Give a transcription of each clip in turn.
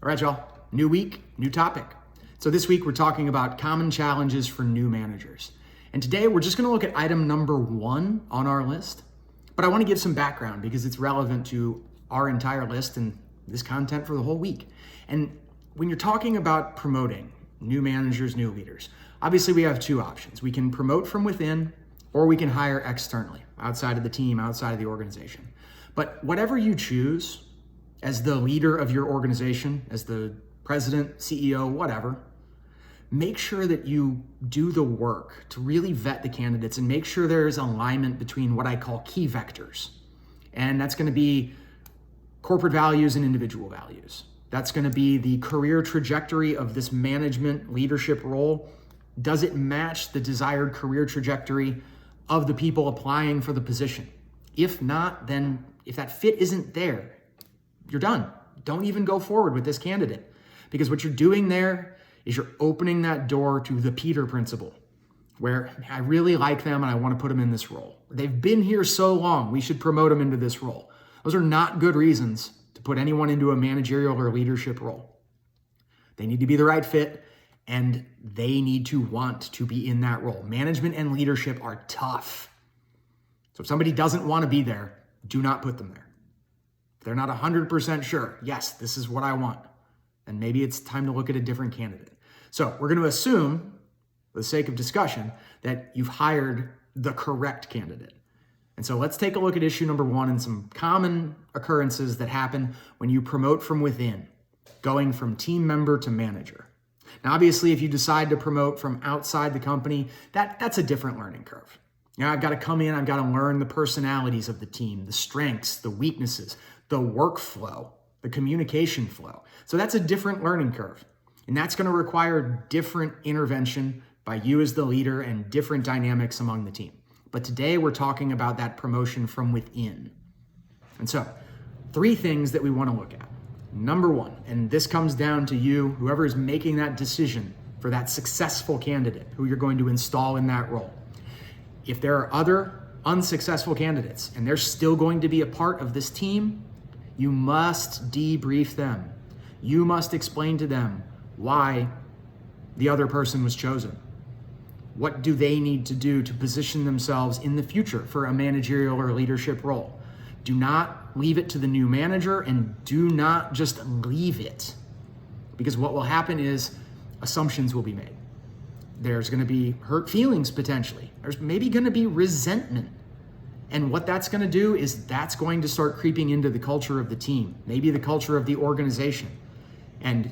All right, y'all, new week, new topic. So this week we're talking about common challenges for new managers. And today we're just gonna look at item number 1 on our list, but I wanna give some background because it's relevant to our entire list and this content for the whole week. And when you're talking about promoting new managers, new leaders, obviously we have 2 options. We can promote from within or we can hire externally, outside of the team, outside of the organization. But whatever you choose, as the leader of your organization, as the president, CEO, whatever, make sure that you do the work to really vet the candidates and make sure there's alignment between what I call key vectors. And that's going to be corporate values and individual values. That's going to be the career trajectory of this management leadership role. Does it match the desired career trajectory of the people applying for the position? If not, then if that fit isn't there, you're done. Don't even go forward with this candidate, because what you're doing there is you're opening that door to the Peter principle, where I really like them and I want to put them in this role. They've been here so long, we should promote them into this role. Those are not good reasons to put anyone into a managerial or leadership role. They need to be the right fit and they need to want to be in that role. Management and leadership are tough. So if somebody doesn't want to be there, do not put them there. If they're not 100% sure, yes, this is what I want, then maybe it's time to look at a different candidate. So we're going to assume, for the sake of discussion, that you've hired the correct candidate. And so let's take a look at issue number 1 and some common occurrences that happen when you promote from within, going from team member to manager. Now, obviously, if you decide to promote from outside the company, that's a different learning curve. You know, I've got to come in, I've got to learn the personalities of the team, the strengths, the weaknesses, the workflow, the communication flow. So that's a different learning curve. And that's going to require different intervention by you as the leader and different dynamics among the team. But today we're talking about that promotion from within. And so 3 things that we want to look at. Number 1, and this comes down to you, whoever is making that decision for that successful candidate who you're going to install in that role. If there are other unsuccessful candidates and they're still going to be a part of this team, you must debrief them. You must explain to them why the other person was chosen. What do they need to do to position themselves in the future for a managerial or leadership role? Do not leave it to the new manager and do not just leave it, because what will happen is assumptions will be made. There's going to be hurt feelings potentially. There's maybe going to be resentment. And what that's going to do is that's going to start creeping into the culture of the team, maybe the culture of the organization. And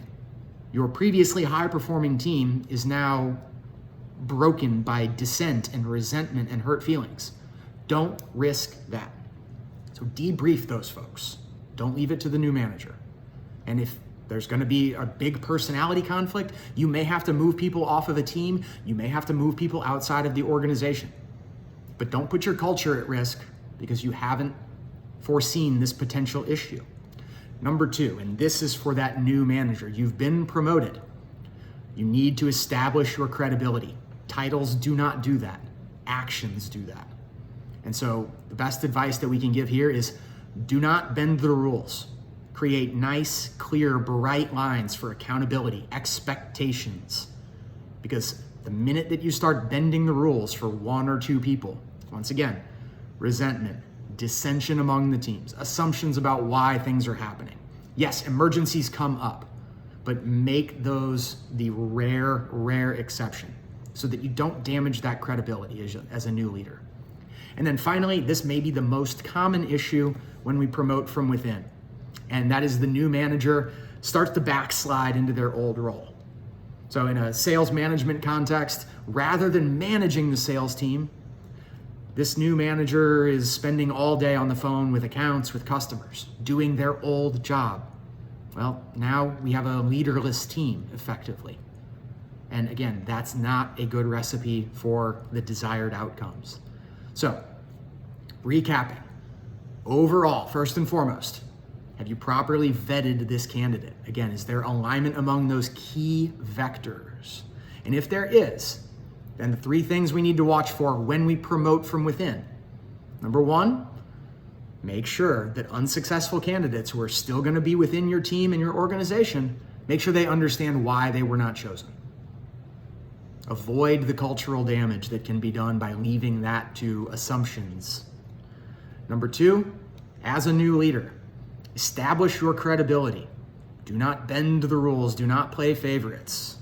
your previously high-performing team is now broken by dissent and resentment and hurt feelings. Don't risk that. So debrief those folks. Don't leave it to the new manager. And if there's going to be a big personality conflict, you may have to move people off of a team. You may have to move people outside of the organization. But don't put your culture at risk because you haven't foreseen this potential issue. Number 2, and this is for that new manager. You've been promoted. You need to establish your credibility. Titles do not do that. Actions do that. And so the best advice that we can give here is do not bend the rules. Create nice, clear, bright lines for accountability, expectations. Because the minute that you start bending the rules for 1 or 2 people, once again, resentment, dissension among the teams, assumptions about why things are happening. Yes, emergencies come up, but make those the rare exception so that you don't damage that credibility as a new leader. And then finally, this may be the most common issue when we promote from within, and that is the new manager starts to backslide into their old role. So in a sales management context, rather than managing the sales team, this new manager is spending all day on the phone with accounts, with customers, doing their old job. Well, now we have a leaderless team, effectively. And again, that's not a good recipe for the desired outcomes. So, recapping. Overall, first and foremost, have you properly vetted this candidate? Again, is there alignment among those key vectors? And if there is, then the 3 things we need to watch for when we promote from within. Number 1, make sure that unsuccessful candidates who are still going to be within your team and your organization, make sure they understand why they were not chosen. Avoid the cultural damage that can be done by leaving that to assumptions. Number 2, as a new leader, establish your credibility. Do not bend the rules. Do not play favorites.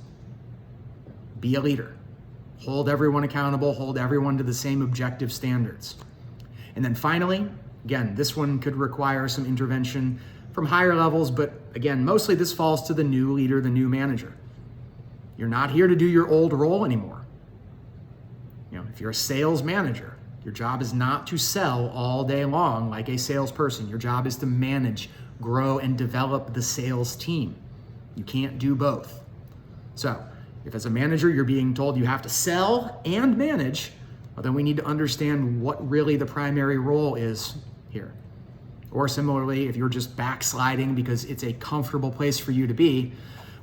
Be a leader. Hold everyone accountable. Hold everyone to the same objective standards. And then finally, again, this one could require some intervention from higher levels, but again, mostly this falls to the new leader, the new manager. You're not here to do your old role anymore. If you're a sales manager, your job is not to sell all day long like a salesperson. Your job is to manage, grow, and develop the sales team. You can't do both. So if as a manager you're being told you have to sell and manage, well, then we need to understand what really the primary role is here. Or similarly, if you're just backsliding because it's a comfortable place for you to be,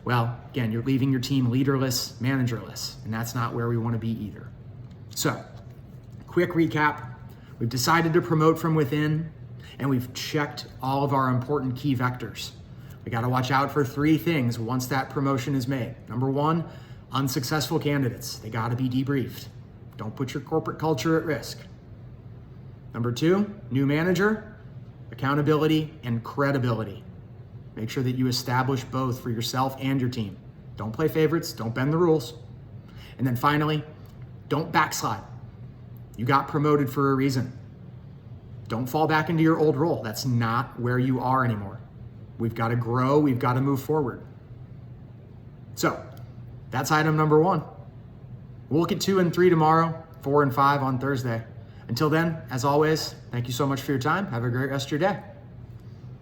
well, again, you're leaving your team leaderless, managerless, and that's not where we want to be either. So, quick recap. We've decided to promote from within, and we've checked all of our important key vectors. We got to watch out for 3 things once that promotion is made. Number 1, unsuccessful candidates. They got to be debriefed. Don't put your corporate culture at risk. Number 2, new manager, accountability and credibility. Make sure that you establish both for yourself and your team. Don't play favorites, don't bend the rules. And then finally, don't backslide. You got promoted for a reason. Don't fall back into your old role. That's not where you are anymore. We've got to grow, we've got to move forward. So, that's item number 1. We'll look at 2 and 3 tomorrow, 4 and 5 on Thursday. Until then, as always, thank you so much for your time. Have a great rest of your day.